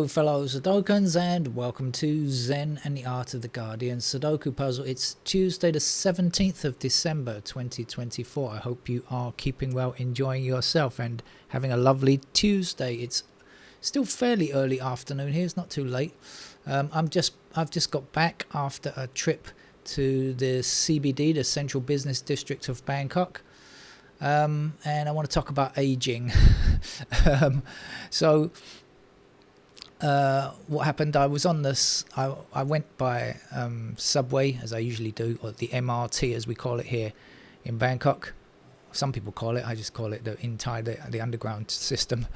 Hello fellow Sudokans and welcome to Zen and the Art of the Guardian Sudoku Puzzle. It's Tuesday the 17th of December 2024. I hope you are keeping well, enjoying yourself and having a lovely Tuesday. It's still fairly early afternoon here, it's not too late. I've just got back after a trip to the CBD, the Central Business District of Bangkok. And I want to talk about aging. What happened, I was on this, I went by subway, as I usually do, or the MRT as we call it here in Bangkok. Some people call it, I just call it the underground system.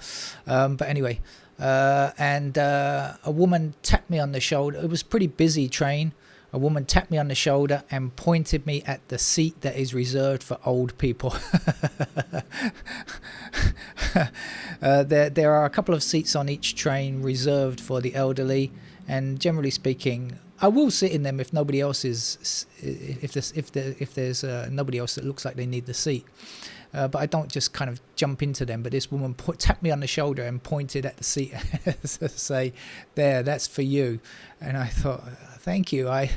But anyway, and a woman tapped me on the shoulder. It was a pretty busy train. A woman tapped me on the shoulder and pointed me at the seat that is reserved for old people. There are a couple of seats on each train reserved for the elderly, and generally speaking, I will sit in them if nobody else is, if there's nobody else that looks like they need the seat. But I don't just kind of jump into them. But this woman tapped me on the shoulder and pointed at the seat to say, "There, that's for you." And I thought, thank you. I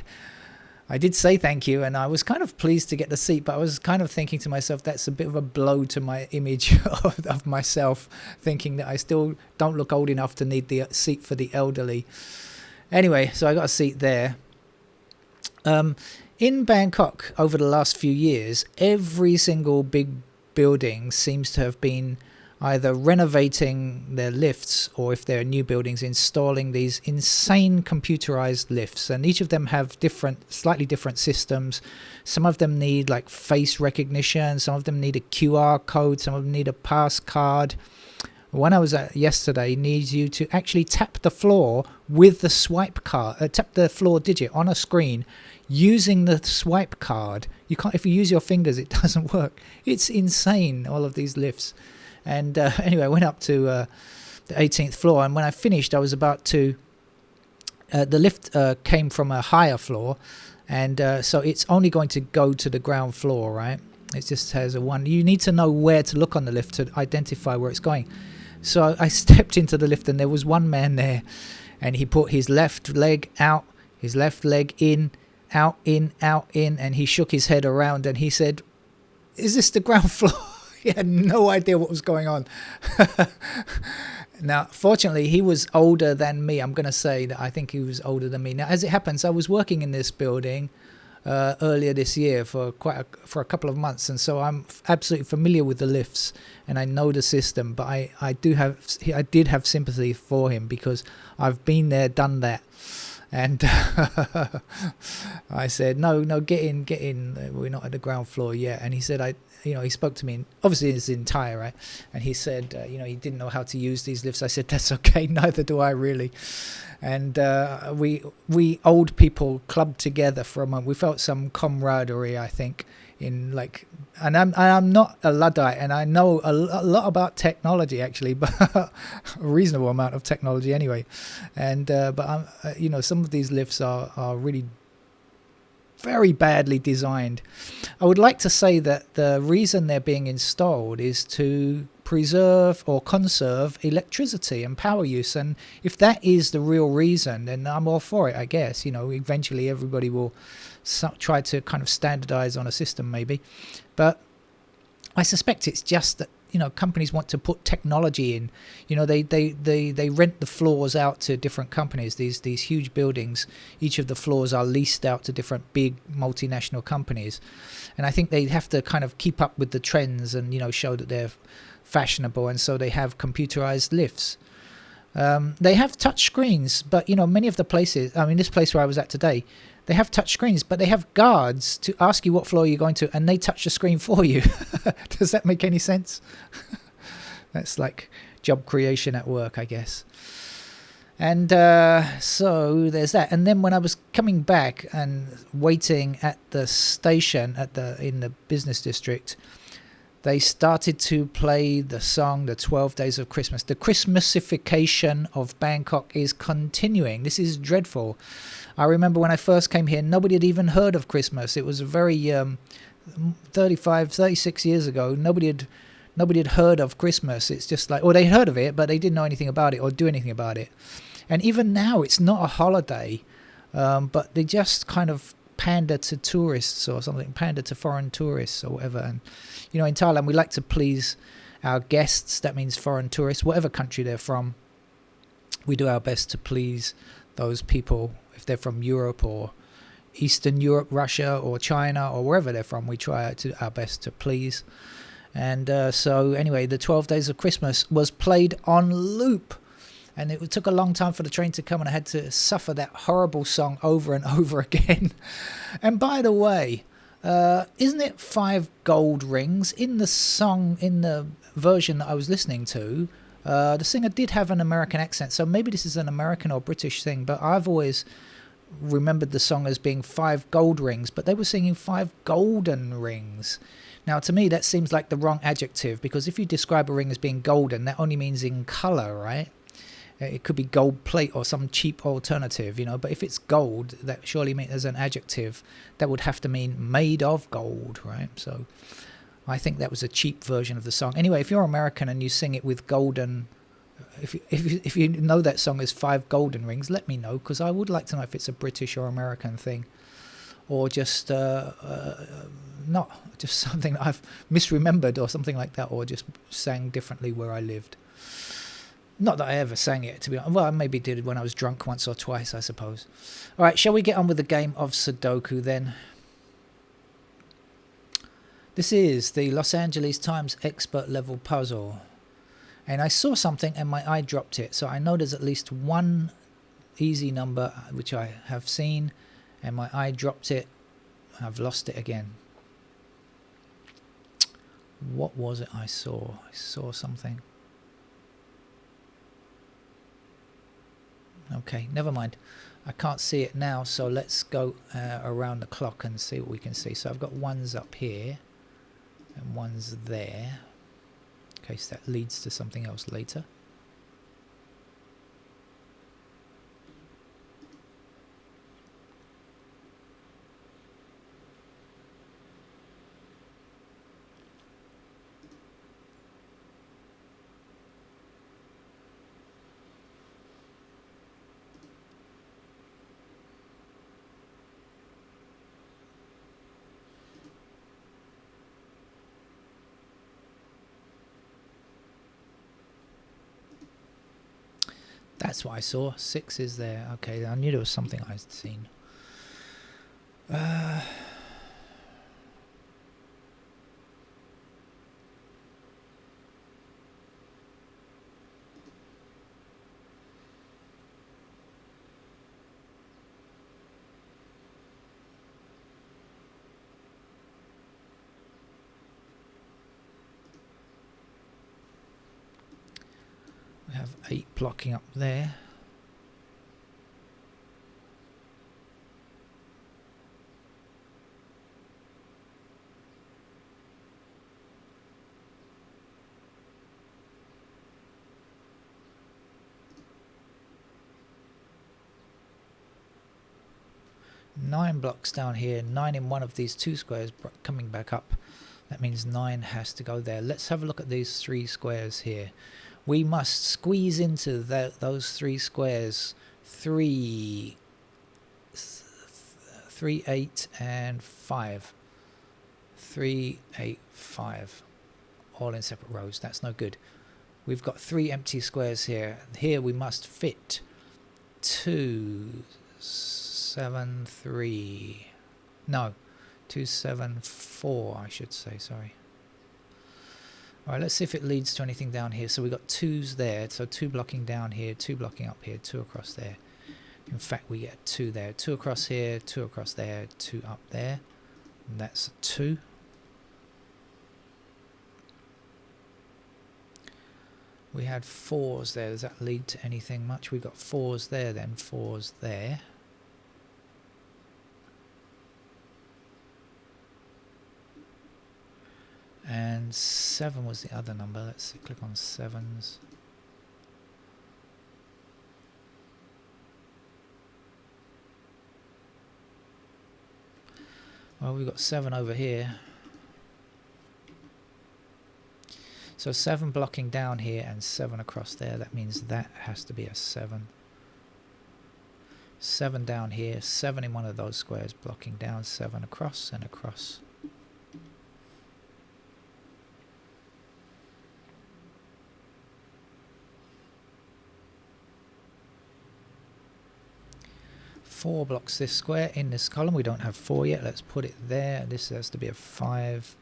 did say thank you, and I was kind of pleased to get the seat, but I was kind of thinking to myself, that's a bit of a blow to my image of myself, thinking that I still don't look old enough to need the seat for the elderly. Anyway, so I got a seat there. In Bangkok, over the last few years, every single big building seems to have been either renovating their lifts, or if they're new buildings, installing these insane computerized lifts, and each of them have slightly different systems. Some of them need like face recognition, some of them need a QR code, some of them need a pass card. One I was at yesterday needs you to actually tap the floor with the swipe card, tap the floor digit on a screen using the swipe card. You can't, if you use your fingers, it doesn't work. It's insane, all of these lifts. And anyway, I went up to the 18th floor, and when I finished, I was about to... the lift came from a higher floor, and so it's only going to go to the ground floor, right? It just has a one... You need to know where to look on the lift to identify where it's going. So I stepped into the lift, and there was one man there, and he put his left leg out, his left leg in, out, and he shook his head around, and he said, "Is this the ground floor?" He had no idea what was going on. Now, fortunately, he was older than me. I'm going to say that I think he was older than me. Now, as it happens, I was working in this building earlier this year for a couple of months, and so I'm absolutely familiar with the lifts, and I know the system. But I did have sympathy for him, because I've been there, done that. And I said, no, get in. We're not at the ground floor yet. And he said, he spoke to me, obviously it's in Thai, right? And he said, he didn't know how to use these lifts. I said, that's okay, neither do I really. And we old people clubbed together for a moment. We felt some camaraderie, I think, and I'm not a Luddite, and I know a lot about technology, actually, but a reasonable amount of technology anyway. And but I'm, some of these lifts are really very badly designed. I would like to say that the reason they're being installed is to preserve or conserve electricity and power use, and if that is the real reason, then I'm all for it, I guess. Eventually everybody will try to kind of standardize on a system, maybe, but I suspect it's just that companies want to put technology in. They rent the floors out to different companies. These huge buildings, each of the floors are leased out to different big multinational companies, and I think they have to kind of keep up with the trends and show that they're fashionable, and so they have computerized lifts. They have touch screens, but many of the places, this place where I was at today, they have touch screens, but they have guards to ask you what floor you're going to, and they touch the screen for you. Does that make any sense? That's like job creation at work, I guess. And so there's that. And then when I was coming back and waiting at the station in the business district, they started to play the song, The 12 Days of Christmas. The Christmasification of Bangkok is continuing. This is dreadful. I remember when I first came here, nobody had even heard of Christmas. It was a very 36 years ago. Nobody had heard of Christmas. It's just like, or they heard of it, but they didn't know anything about it or do anything about it. And even now, it's not a holiday, but they just kind of pander to tourists or something, pander to foreign tourists or whatever. And, you know, in Thailand, we like to please our guests. That means foreign tourists, whatever country they're from. We do our best to please those people. If they're from Europe or Eastern Europe, Russia or China or wherever they're from, we try our best to please. And so anyway, the 12 Days of Christmas was played on loop. And it took a long time for the train to come, and I had to suffer that horrible song over and over again. And by the way, isn't it 5 gold rings? In the song, in the version that I was listening to, the singer did have an American accent, so maybe this is an American or British thing, but I've always remembered the song as being 5 gold rings, but they were singing 5 golden rings. Now, to me, that seems like the wrong adjective, because if you describe a ring as being golden, that only means in color, right? It could be gold plate or some cheap alternative, you know, but if it's gold, that surely means as an adjective, that would have to mean made of gold, right? So I think that was a cheap version of the song. Anyway, if you're American and you sing it with golden, if you know that song as 5 golden rings, let me know, because I would like to know if it's a British or American thing, or just not just something that I've misremembered or something like that, or just sang differently where I lived. Not that I ever sang it, to be honest. Well, I maybe did when I was drunk once or twice, I suppose. All right, shall we get on with the game of Sudoku then? This is the Los Angeles Times expert level puzzle. And I saw something and my eye dropped it. So I know there's at least one easy number which I have seen, and my eye dropped it. I've lost it again. What was it I saw? I saw something. Okay, never mind. I can't see it now, so let's go around the clock and see what we can see. So I've got ones up here and ones there, in case that leads to something else later. That's what I saw. 6 is there. Okay, I knew there was something I'd seen. We have 8 blocking up there. Nine blocks down here, 9 in one of these 2 squares coming back up. That means 9 has to go there. Let's have a look at these 3 squares here. We must squeeze into those 3 squares 3, 8 and 5. 3, 8, 5, all in separate rows. That's no good. We've got 3 empty squares here. Here we must fit 2, 7, 3. No, 2, 7, 4. I should say. Sorry. All right, let's see if it leads to anything down here. So we've got 2s there, so 2 blocking down here, 2 blocking up here, 2 across there. In fact, we get 2 there, 2 across here, 2 across there, 2 up there. And that's 2. We had 4s there. Does that lead to anything much? We've got 4s there, then 4s there. And 7 was the other number. Let's click on 7s. Well, we've got 7 over here. So 7 blocking down here and 7 across there. That means that has to be a 7. 7 down here, 7 in one of those squares, blocking down, 7 across and across. Four blocks this square in this column. We don't have 4 yet. Let's put it there. This has to be a 5.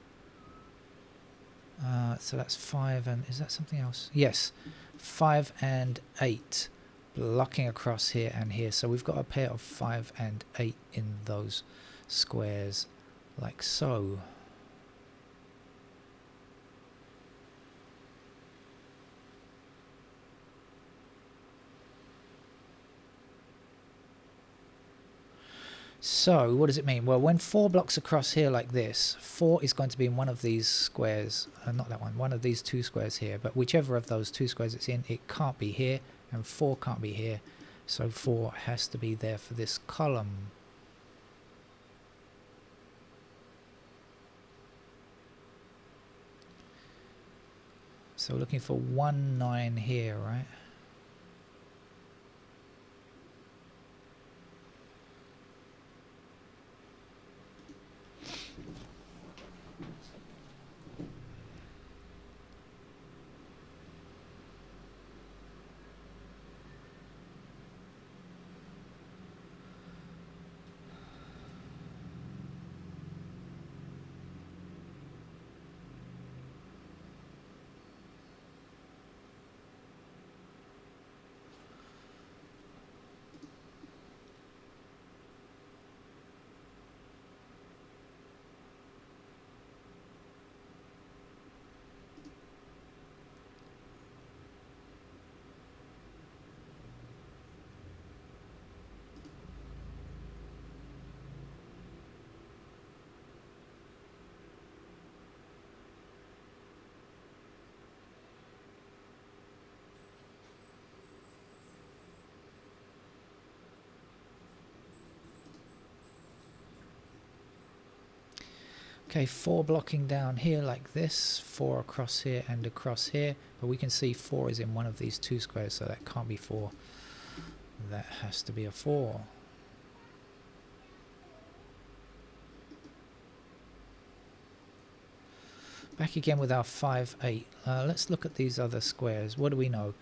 So that's 5 and is that something else? Yes, 5 and 8 blocking across here and here. So we've got a pair of 5 and 8 in those squares like so. So what does it mean? Well, when 4 blocks across here like this, 4 is going to be in one of these squares, not that one of these 2 squares here, but whichever of those 2 squares it's in, it can't be here, and 4 can't be here, so 4 has to be there for this column. So we're looking for 1, 9 here, right? Okay, 4 blocking down here like this, 4 across here and across here, but we can see 4 is in one of these 2 squares, so that can't be 4. That has to be a 4. Back again with our 5, 8. Let's look at these other squares. What do we know?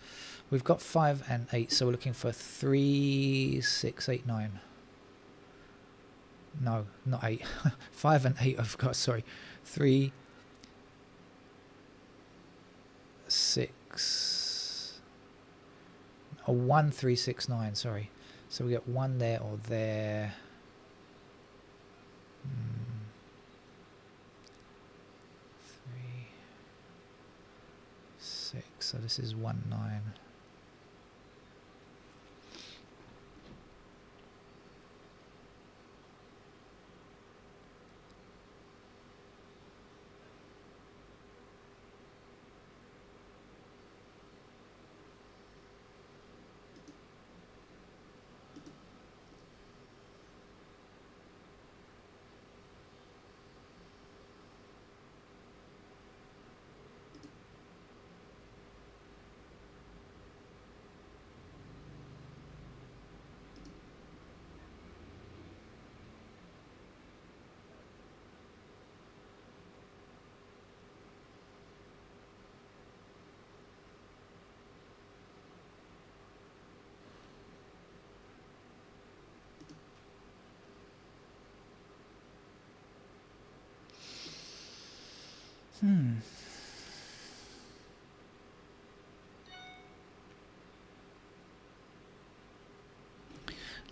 We've got 5 and 8, so we're looking for 3, 6, 8, 9. No, not 8. 5 and 8 I've got, sorry. 3, 6, 1, 3, 6, 9, sorry. So we get 1 there or there. 3, 6, so this is 1, 9.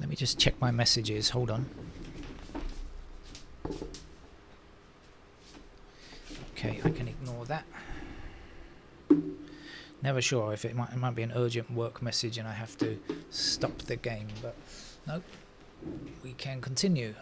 Let me just check my messages. Hold on. Okay, I can ignore that. Never sure if it might be an urgent work message and I have to stop the game, but nope. We can continue.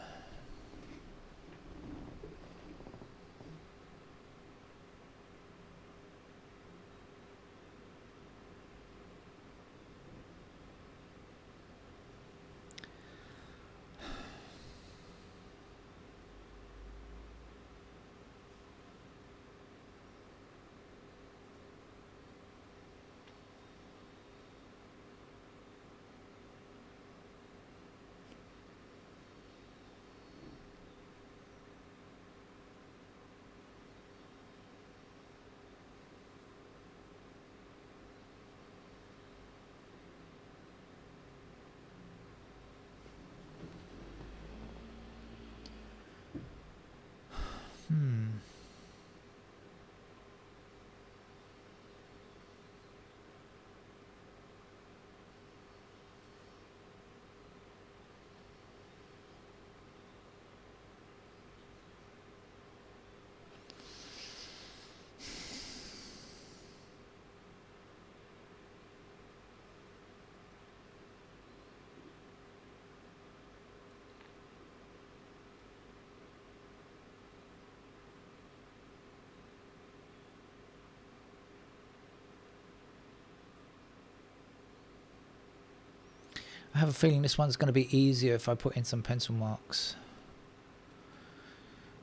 I have a feeling this one's going to be easier if I put in some pencil marks.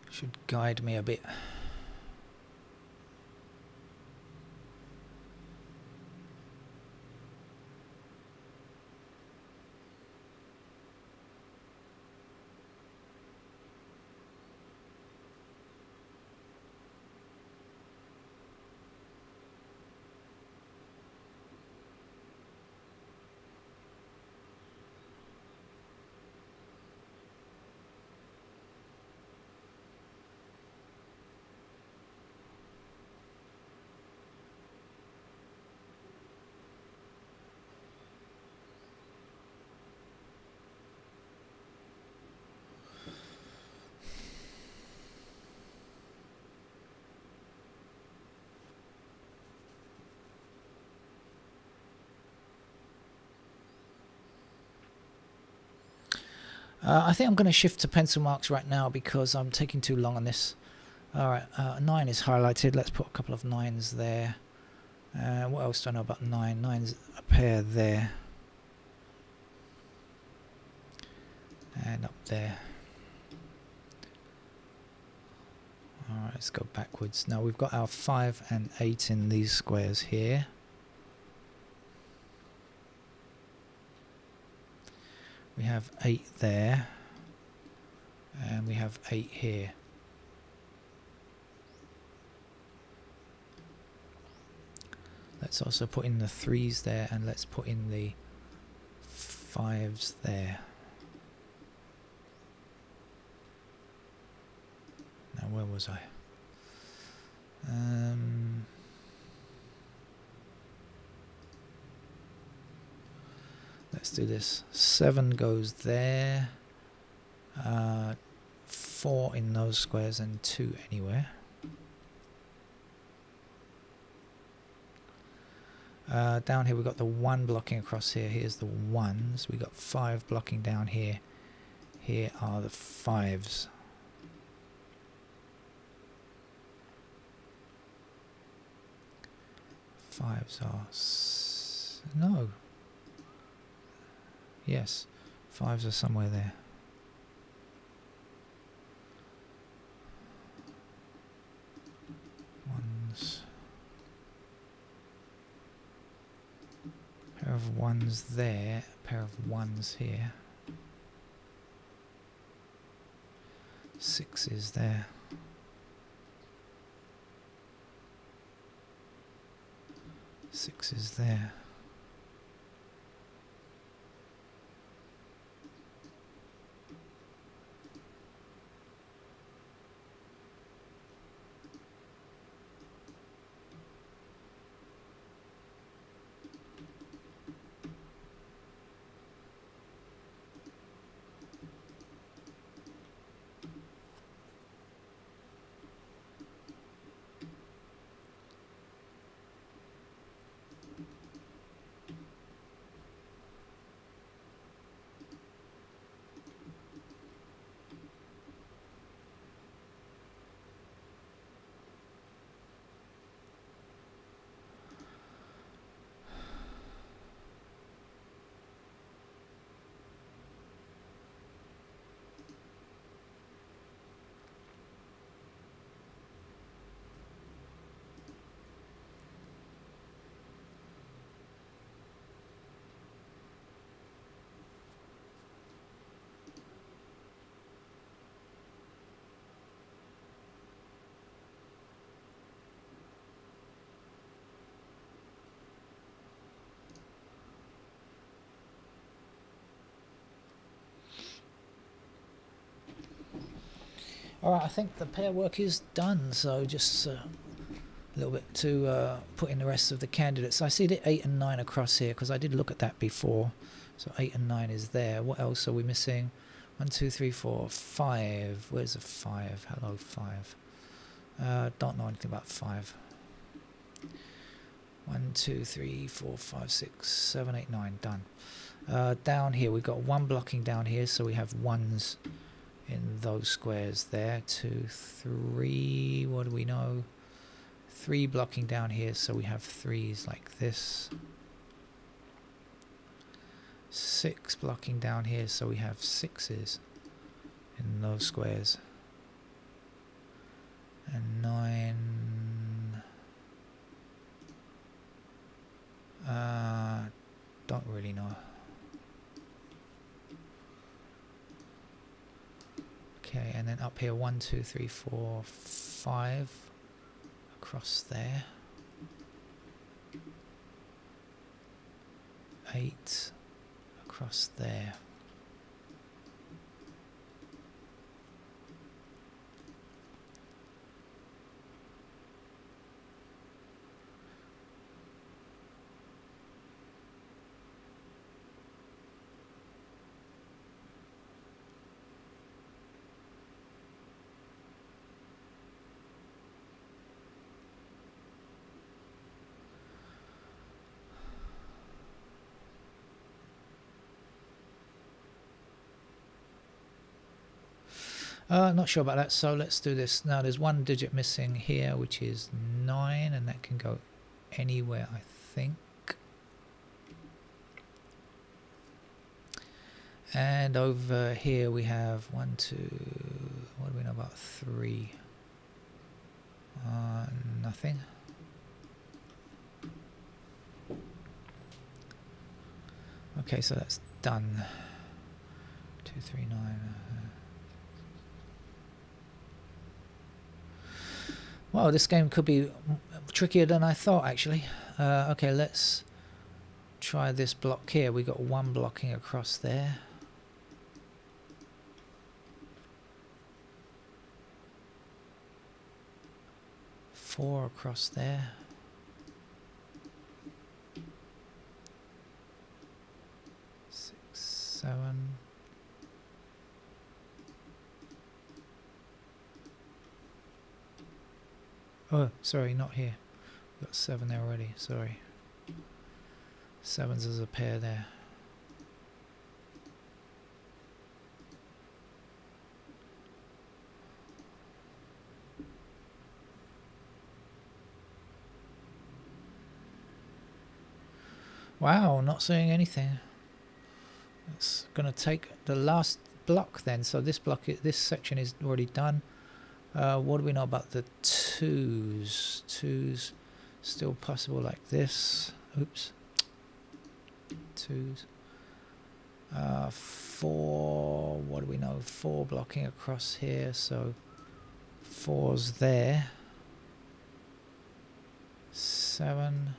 Should guide me a bit. I think I'm going to shift to pencil marks right now because I'm taking too long on this. Alright, 9 is highlighted. Let's put a couple of 9s there. What else do I know about 9? 9's a pair there. And up there. Alright, let's go backwards. Now we've got our 5 and 8 in these squares here. We have 8 there. And we have 8 here. Let's also put in the 3s there, and let's put in the 5s there. Now where was I? Let's do this. 7 goes there. 4 in those squares and 2 anywhere. Down here we've got the 1 blocking across here. Here's the 1s. We've got 5 blocking down here. Here are the 5s. Fives are... no. Yes. 5s are somewhere there. Ones. Pair of 1s there. Pair of 1s here. 6s there. 6s there. Alright, I think the pair work is done, so just a little bit to put in the rest of the candidates. I see the 8 and 9 across here because I did look at that before. So 8 and 9 is there. What else are we missing? 1, 2, 3, 4, 5. Where's the 5? Hello, 5. Don't know anything about 5. 1, 2, 3, 4, 5, 6, 7, 8, 9. Done. Down here, we've got 1 blocking down here, so we have 1s in those squares there. 2, 3. What do we know? 3 blocking down here, so we have 3s like this. 6 blocking down here, so we have 6s in those squares. And 9. Don't really know. Okay, and then up here 1, 2, 3, 4, 5 across there. 8 across there. Not sure about that, so let's do this. Now there's 1 digit missing here, which is 9, and that can go anywhere, I think. And over here we have 1, 2, what do we know about 3? Nothing. Okay, so that's done. 2, 3, 9. Wow, this game could be trickier than I thought, actually. Okay, let's try this block here. We got 1 blocking across there. Four across there. 6, 7. Oh, sorry, not here. We've got 7 there already, sorry. 7s as a pair there. Wow, not seeing anything. It's going to take the last block then. So this block, this section is already done. What do we know about the 2s? 2s still possible like this. Oops. 2s. 4, what do we know? 4 blocking across here, so 4's there. 7.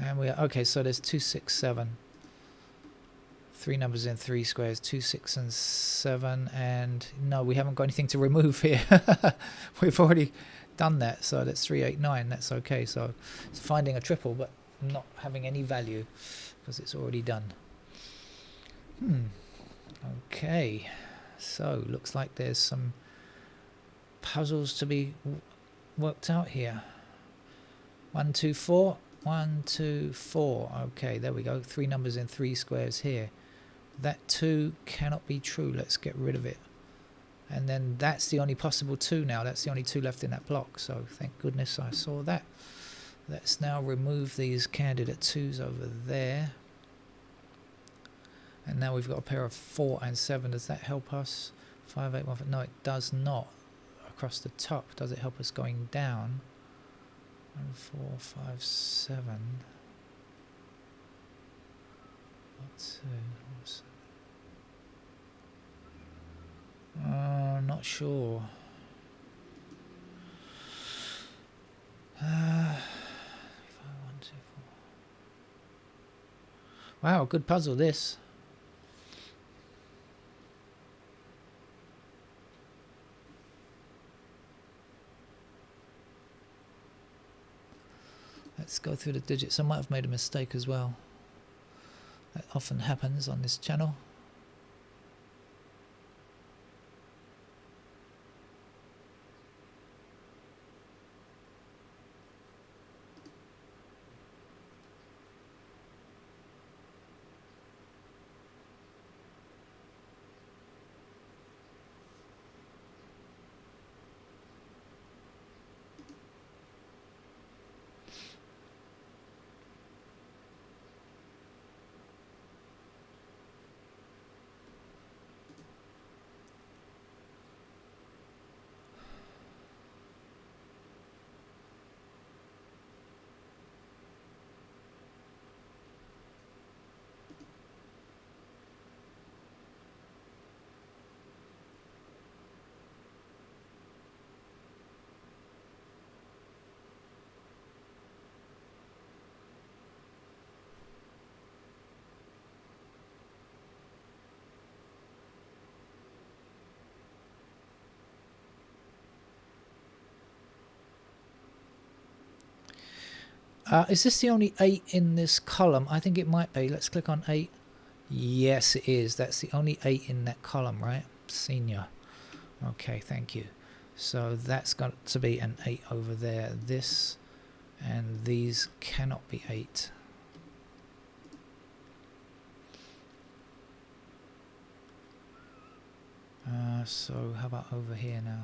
And we are, okay, so there's 2, 6, 7. 3 numbers in 3 squares, 2, 6 and 7, and no, we haven't got anything to remove here. We've already done that, so that's 3, 8, 9, that's okay. So it's finding a triple but not having any value because it's already done. Okay, so looks like there's some puzzles to be worked out here. 1, 2, 4. 1, 2, 4. Okay, there we go. 3 numbers in 3 squares here. That 2 cannot be true. Let's get rid of it. And then that's the only possible 2 now. That's the only 2 left in that block. So thank goodness I saw that. Let's now remove these candidate 2s over there. And now we've got a pair of 4 and 7. Does that help us? 5, 8, 1, 5. No, it does not. Across the top. Does it help us going down? 1, 4, 5, 7. 2. Not sure. 5, 1, 2, 4. Wow, good puzzle this. Let's go through the digits. I might have made a mistake as well. That often happens on this channel. Is this the only 8 in this column? I think it might be. Let's click on 8. Yes, it is. That's the only 8 in that column, right? Senior. Okay, thank you. So that's got to be an 8 over there. This and these cannot be 8. So how about over here now?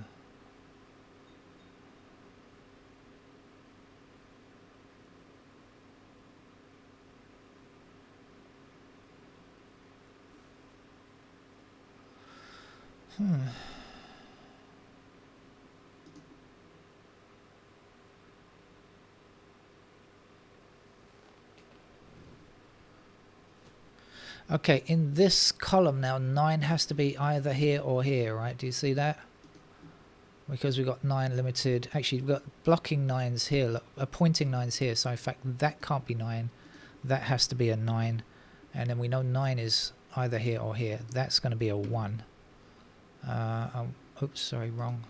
Okay, in this column now, 9 has to be either here or here, right? Do you see that? Because we've got 9 limited. Actually, we've got blocking 9s here, look, pointing 9s here. So in fact, that can't be 9. That has to be a 9. And then we know 9 is either here or here. That's going to be a 1. Oops, sorry, wrong.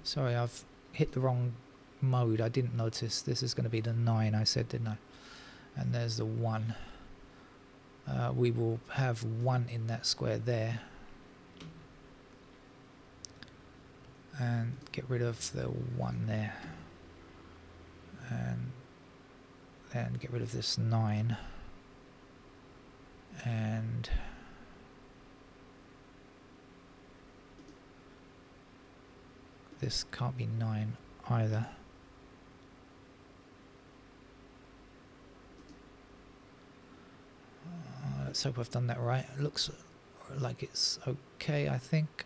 Sorry, I've hit the wrong mode. I didn't notice. This is going to be the 9 I said, didn't I? And there's the 1. We will have 1 in that square there. And get rid of the 1 there. And then get rid of this 9. And this can't be 9 either. Let's hope I've done that right. It looks like it's okay, I think.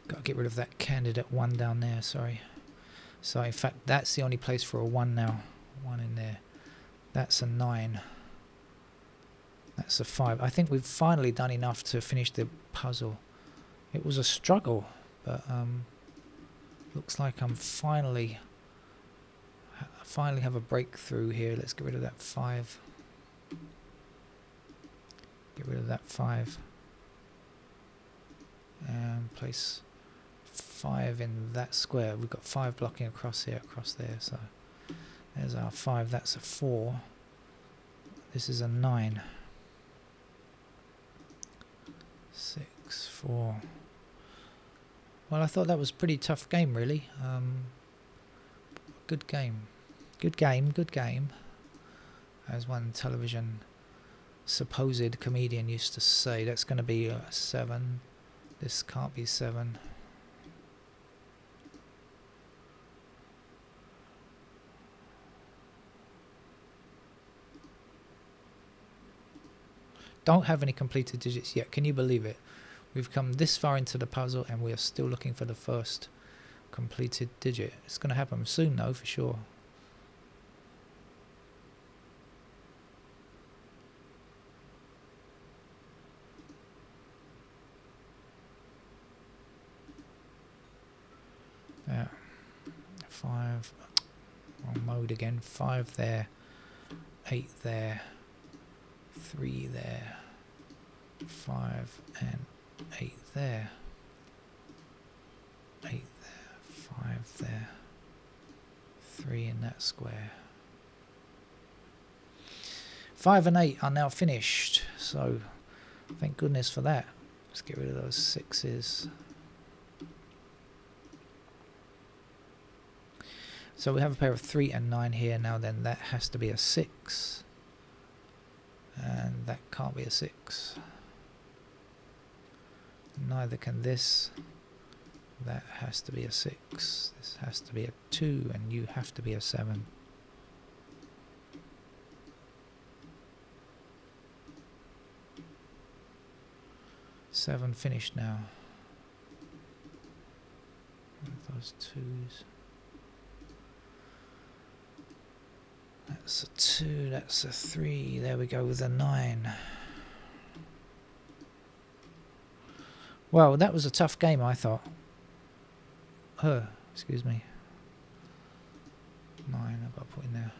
Got to get rid of that candidate 1 down there, sorry. So in fact, that's the only place for a 1 now. 1 in there. That's a 9. That's a 5. I think we've finally done enough to finish the puzzle. It was a struggle, but looks like I'm finally have a breakthrough here. Let's get rid of that 5. Get rid of that 5. And place 5 in that square. We've got 5 blocking across here, across there. So there's our 5. That's a 4. This is a 9. 6, 4. Well, I thought that was a pretty tough game, really. Good game. Good game, good game. As one television supposed comedian used to say, that's going to be a 7. This can't be 7. Don't have any completed digits yet. Can you believe it? We've come this far into the puzzle and we are still looking for the first completed digit. It's going to happen soon though, for sure. Yeah. 5. Wrong mode again. 5 there. 8 there. 3 there. 5 and 8 there. 8 there. 5 there. 3 in that square. 5 and 8 are now finished. So thank goodness for that. Let's get rid of those 6s. So we have a pair of 3 and 9 here. Now then, that has to be a 6. And that can't be a 6. Neither can this. That has to be a 6. This has to be a 2, and you have to be a 7. 7 finished now. Those 2s. That's a 2, that's a 3. There we go with a 9. Well, that was a tough game, I thought. Excuse me. 9, I've got to put in there.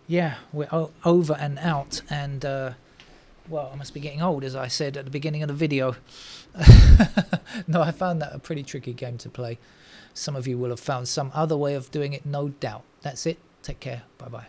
Yeah, we're over and out, and well, I must be getting old, as I said at the beginning of the video. No, I found that a pretty tricky game to play. Some of you will have found some other way of doing it, no doubt. That's it. Take care. Bye-bye.